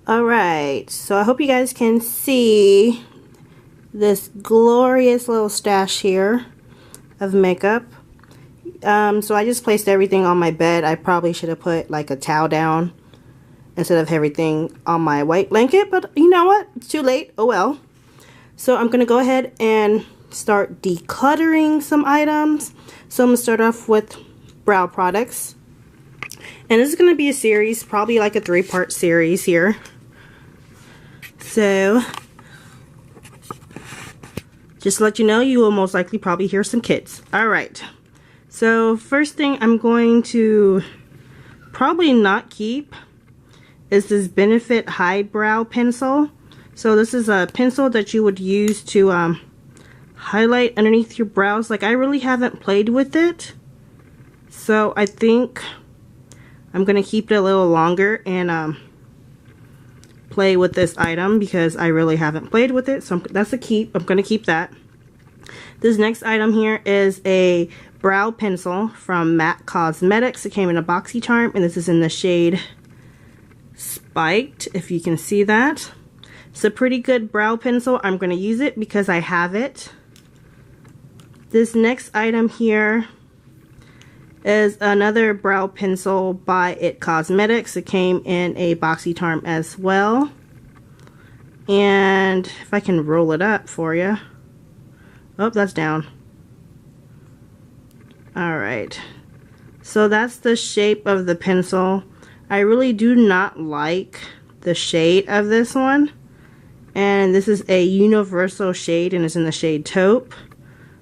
Alright, so I hope you guys can see this glorious little stash here of makeup. So I just placed everything on my bed. I probably should have put like a towel down instead of everything on my white blanket, but you know what? It's too late. Oh well. So I'm going to go ahead and start decluttering some items. So I'm going to start off with brow products. And this is going to be a series, probably like a 3-part series here. So, just to let you know, you will most likely probably hear some kids. Alright, so first thing I'm going to probably not keep is this Benefit Hide Brow Pencil. So this is a pencil that you would use to highlight underneath your brows. Like, I really haven't played with it. So I think I'm going to keep it a little longer and play with this item because I really haven't played with it. So that's a keep. I'm going to keep that. This next item here is a brow pencil from MAC Cosmetics. It came in a BoxyCharm and this is in the shade Spiked, if you can see that. It's a pretty good brow pencil. I'm going to use it because I have it. This next item here is another brow pencil by IT Cosmetics. It came in a BoxyCharm as well. And if I can roll it up for you. Oh, that's down. Alright. So that's the shape of the pencil. I really do not like the shade of this one. And this is a universal shade and it's in the shade Taupe.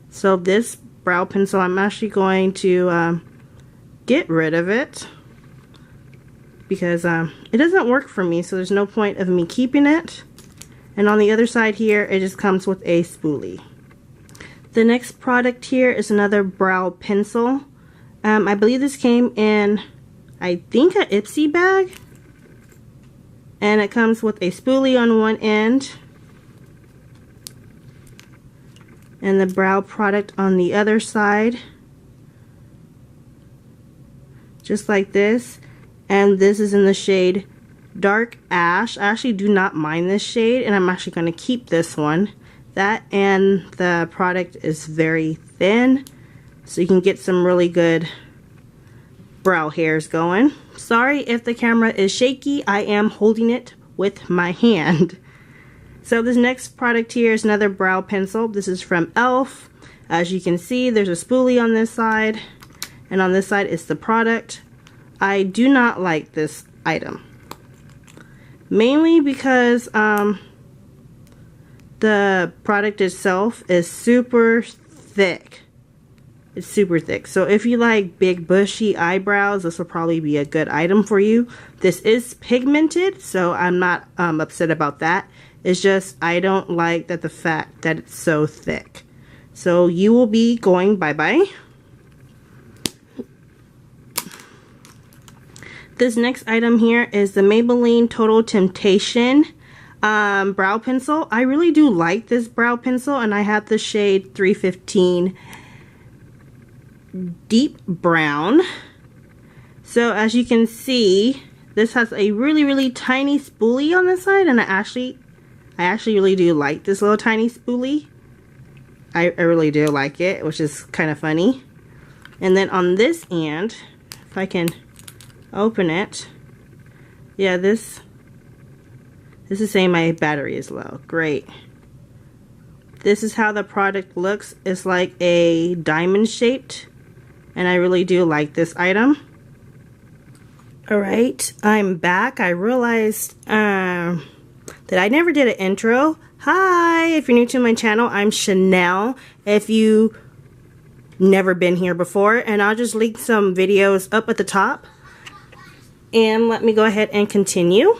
So this brow pencil, I'm actually going to get rid of it because it doesn't work for me, so there's no point of me keeping it. And on the other side here, it just comes with a spoolie. The next product here is another brow pencil. I believe this came in, I think, a Ipsy bag. And it comes with a spoolie on one end and the brow product on the other side. Just like this. And this is in the shade Dark Ash. I actually do not mind this shade and I'm actually going to keep this one. That and the product is very thin, so you can get some really good brow hairs going. Sorry if the camera is shaky. I am holding it with my hand. So this next product here is another brow pencil. This is from e.l.f. As you can see, there's a spoolie on this side. And on this side is the product. I do not like this item. Mainly because the product itself is super thick. It's super thick. So if you like big bushy eyebrows, this will probably be a good item for you. This is pigmented, so I'm not upset about that. It's just I don't like the fact that it's so thick. So you will be going bye-bye. This next item here is the Maybelline Total Temptation brow pencil. I really do like this brow pencil and I have the shade 315 Deep Brown. So as you can see, this has a really tiny spoolie on this side and I actually really do like this little tiny spoolie. I really do like it, which is kind of funny. And then on this end, if I can open it, yeah, this is saying my battery is low. Great. This is how the product looks. It's like a diamond shaped and I really do like this item. Alright, I'm back. I realized that I never did an intro. Hi, if you're new to my channel, I'm Chanel. If you never been here before, and I'll just link some videos up at the top. And let me go ahead and continue.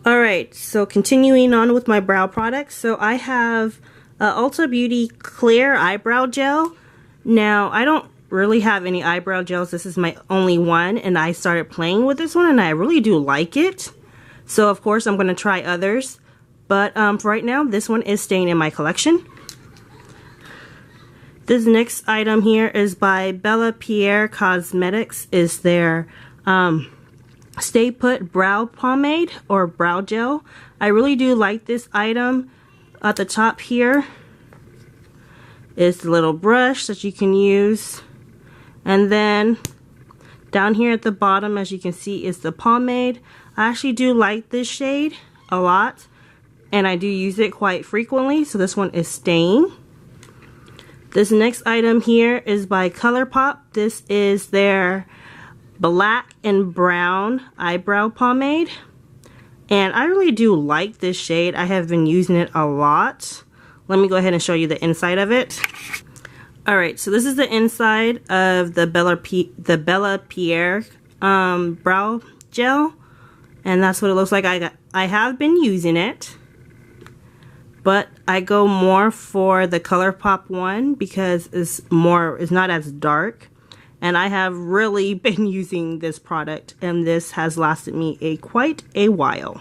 Alright, so continuing on with my brow products. So I have Ulta Beauty Clear Eyebrow Gel. Now, I don't really have any eyebrow gels. This is my only one, and I started playing with this one, and I really do like it. So, of course, I'm going to try others. But for right now, this one is staying in my collection. This next item here is by Bella Pierre Cosmetics. Is their Stay Put Brow Pomade or Brow Gel. I really do like this item. At the top here is the little brush that you can use. And then down here at the bottom, as you can see, is the pomade. I actually do like this shade a lot, and I do use it quite frequently. So this one is Staying. This next item here is by ColourPop. This is their black and brown eyebrow pomade, and I really do like this shade. I have been using it a lot. Let me go ahead and show you the inside of it. Alright, so this is the inside of the Bella Pierre brow gel, and that's what it looks like. I have been using it, but I go more for the ColourPop one because it's not as dark. And I have really been using this product, and this has lasted me quite a while.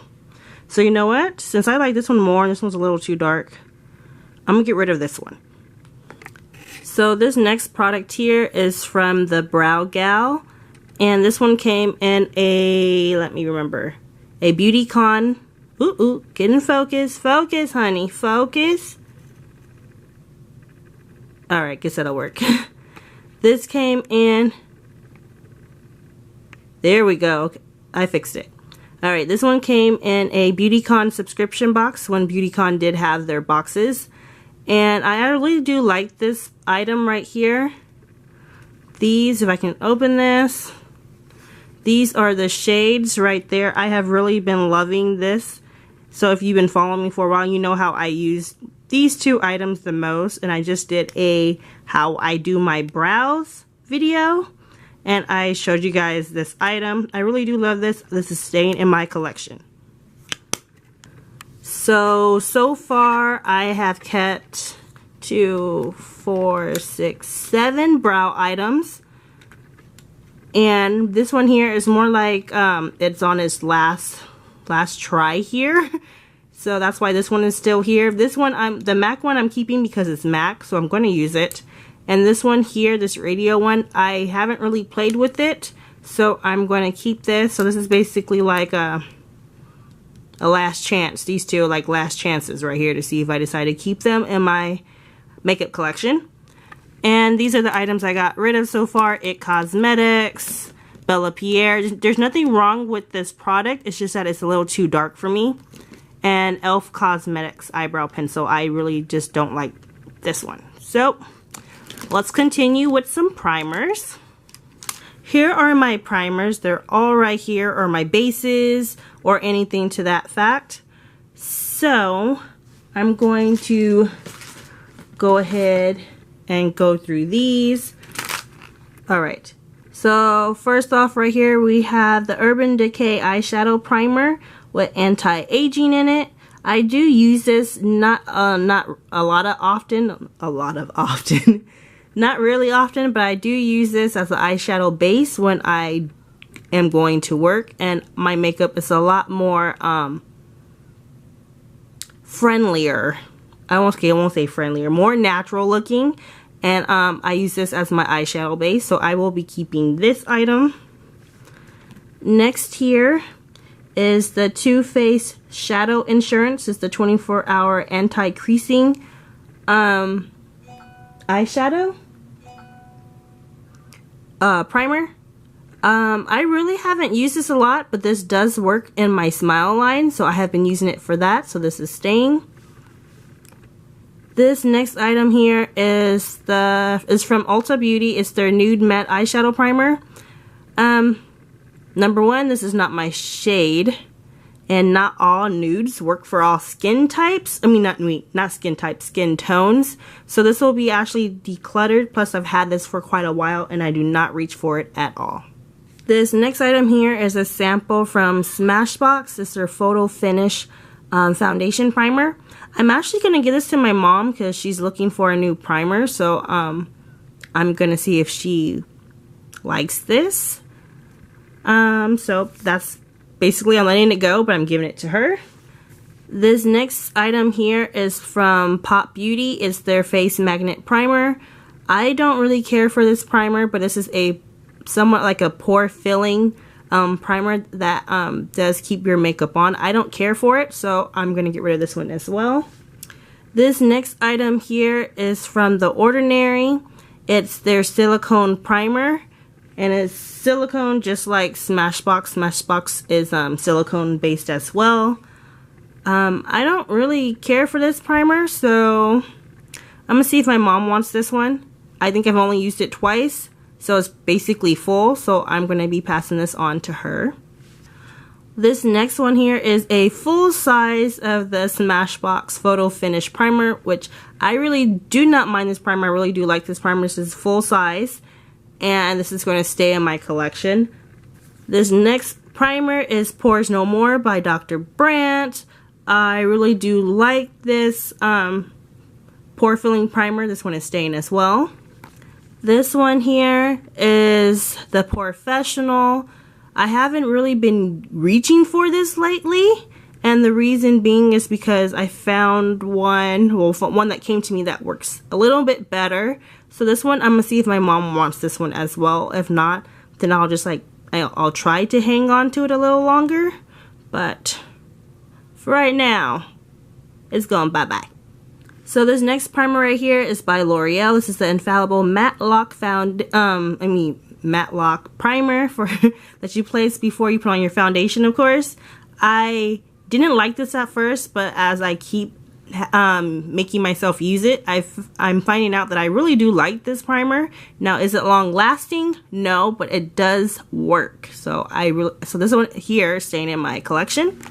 So you know what? Since I like this one more and this one's a little too dark, I'm gonna get rid of this one. So this next product here is from the Brow Gal, and this one came in a, let me remember, a BeautyCon. Ooh, get in focus. Focus, honey. Focus. Alright, guess that'll work. This came in, there we go, okay, I fixed it. Alright, this one came in a BeautyCon subscription box when BeautyCon did have their boxes. And I really do like this item right here. These, if I can open this, these are the shades right there. I have really been loving this. So if you've been following me for a while, you know how I use these two items the most, and I just did a how I do my brows video, and I showed you guys this item. I really do love this. This is staying in my collection. So far I have kept 2, 4, 6, 7 brow items, and this one here is more like it's on its last try here. So that's why this one is still here. This one, the MAC one I'm keeping because it's MAC, so I'm going to use it. And this one here, this radio one, I haven't really played with it, so I'm going to keep this. So this is basically like a last chance. These two are like last chances right here to see if I decide to keep them in my makeup collection. And these are the items I got rid of so far. It Cosmetics, Bella Pierre. There's nothing wrong with this product. It's just that it's a little too dark for me. And e.l.f. Cosmetics eyebrow pencil. I really just don't like this one. So let's continue with some primers. Here are my primers. They're all right here, or my bases, or anything to that fact. So I'm going to go ahead and go through these. Alright, so first off right here we have the Urban Decay eyeshadow primer with anti-aging in it. I do use this not not really often, but I do use this as an eyeshadow base when I am going to work, and my makeup is a lot more friendlier. I won't say friendlier, more natural looking, and I use this as my eyeshadow base, so I will be keeping this item. Next here is the Too Faced Shadow Insurance. It's the 24-hour anti-creasing eyeshadow primer. I really haven't used this a lot, but this does work in my smile line, so I have been using it for that. So this is staying. This next item here is from Ulta Beauty. It's their Nude Matte Eyeshadow Primer. Number one, this is not my shade, and not all nudes work for all skin types. I mean, not skin types, skin tones. So this will be actually decluttered, plus I've had this for quite a while and I do not reach for it at all. This next item here is a sample from Smashbox. This is their Photo Finish foundation primer. I'm actually going to give this to my mom because she's looking for a new primer. So I'm going to see if she likes this. So that's basically, I'm letting it go, but I'm giving it to her. This next item here is from Pop Beauty. It's their Face Magnet Primer. I don't really care for this primer, but this is somewhat like a pore filling primer that does keep your makeup on. I don't care for it, so I'm going to get rid of this one as well. This next item here is from The Ordinary. It's their silicone primer, and it's silicone just like Smashbox. Smashbox is silicone based as well. I don't really care for this primer, so I'm gonna see if my mom wants this one. I think I've only used it twice, so it's basically full, so I'm gonna be passing this on to her. This next one here is a full size of the Smashbox Photo Finish Primer, which I really do not mind this primer. I really do like this primer. This is full size, and this is going to stay in my collection. This next primer is Pores No More by Dr. Brandt. I really do like this pore filling primer. This one is staying as well. This one here is the Porefessional. I haven't really been reaching for this lately, and the reason being is because I found one that came to me that works a little bit better. So this one, I'm gonna see if my mom wants this one as well. If not, then I'll just I'll try to hang on to it a little longer, but for right now, it's going bye-bye. So this next primer right here is by L'Oreal. This is the Infallible Matte Lock Matte Lock primer for that you place before you put on your foundation, of course. I didn't like this at first, but as I keep making myself use it, I'm finding out that I really do like this primer. Now, is it long lasting? No, but it does work. So this one here is staying in my collection.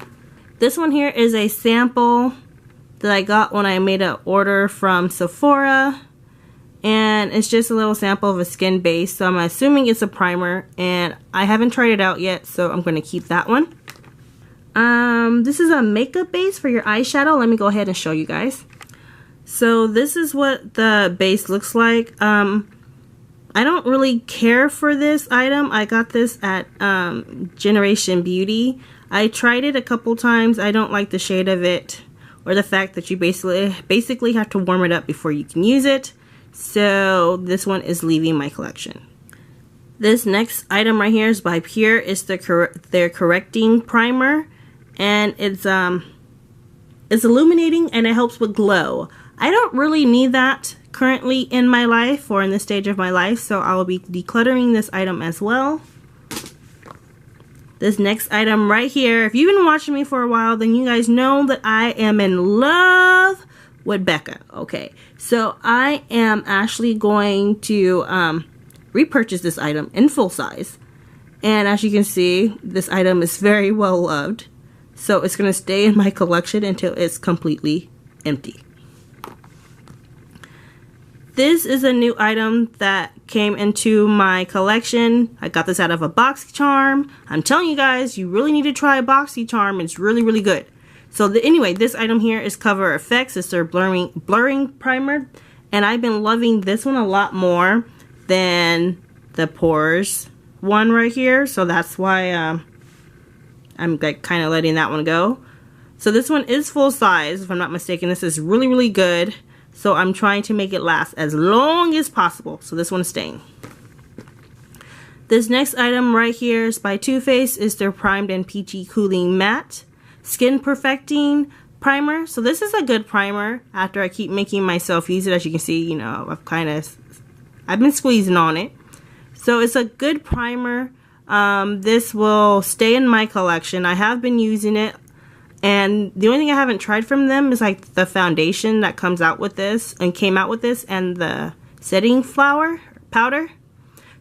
This one here is a sample that I got when I made an order from Sephora. And it's just a little sample of a skin base, so I'm assuming it's a primer, and I haven't tried it out yet, so I'm going to keep that one. This is a makeup base for your eyeshadow. Let me go ahead and show you guys. So this is what the base looks like. I don't really care for this item. I got this at Generation Beauty. I tried it a couple times. I don't like the shade of it, or the fact that you basically have to warm it up before you can use it. So this one is leaving my collection. This next item right here is by Pure. It's their correcting primer, and it's illuminating and it helps with glow. I don't really need that currently in my life or in this stage of my life, so I will be decluttering this item as well. This next item right here, if you've been watching me for a while, then you guys know that I am in love with Becca. Okay, so I am actually going to repurchase this item in full size, and as you can see, this item is very well loved, so it's going to stay in my collection until it's completely empty. This is a new item that came into my collection. I got this out of a BoxyCharm. I'm telling you guys, you really need to try BoxyCharm. It's really, really good. So anyway, this item here is Cover FX. It's their blurring primer, and I've been loving this one a lot more than the Pores one right here. So that's why I'm kind of letting that one go. So this one is full size, if I'm not mistaken. This is really, really good. So I'm trying to make it last as long as possible. So this one is staying. This next item right here is by Too Faced. It's their Primed and Peachy Cooling Matte Skin Perfecting Primer. So this is a good primer after I keep making myself use it. As you can see, you know, I've been squeezing on it. So it's a good primer. This will stay in my collection. I have been using it, and the only thing I haven't tried from them is like the foundation that comes out with this and came out with this, and the setting powder.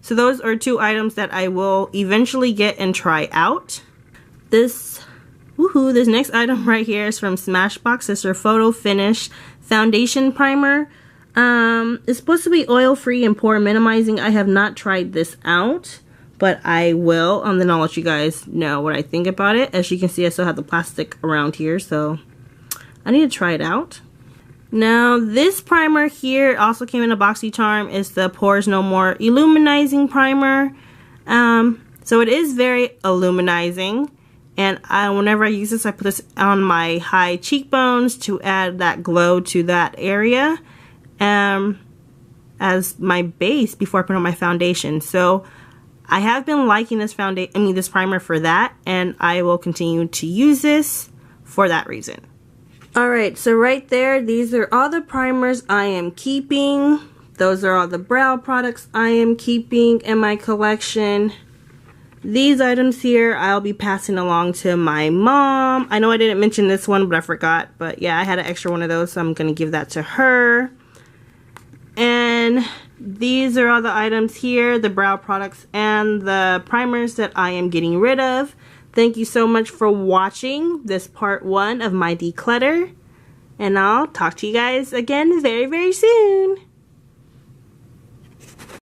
So those are two items that I will eventually get and try out. This next item right here is from Smashbox. It's their Photo Finish Foundation Primer. It's supposed to be oil free and pore minimizing. I have not tried this out, but I will, and then I'll let you guys know what I think about it. As you can see, I still have the plastic around here, so I need to try it out. Now, this primer here also came in a BoxyCharm. It's the Pores No More Illuminizing Primer. So it is very illuminizing, and whenever I use this, I put this on my high cheekbones to add that glow to that area as my base before I put on my foundation. So I have been liking this this primer for that, and I will continue to use this for that reason. Alright, so right there, these are all the primers I am keeping. Those are all the brow products I am keeping in my collection. These items here, I'll be passing along to my mom. I know I didn't mention this one, but I forgot. But yeah, I had an extra one of those, so I'm going to give that to her. And these are all the items here, the brow products and the primers that I am getting rid of. Thank you so much for watching this part 1 of my declutter. And I'll talk to you guys again very, very soon.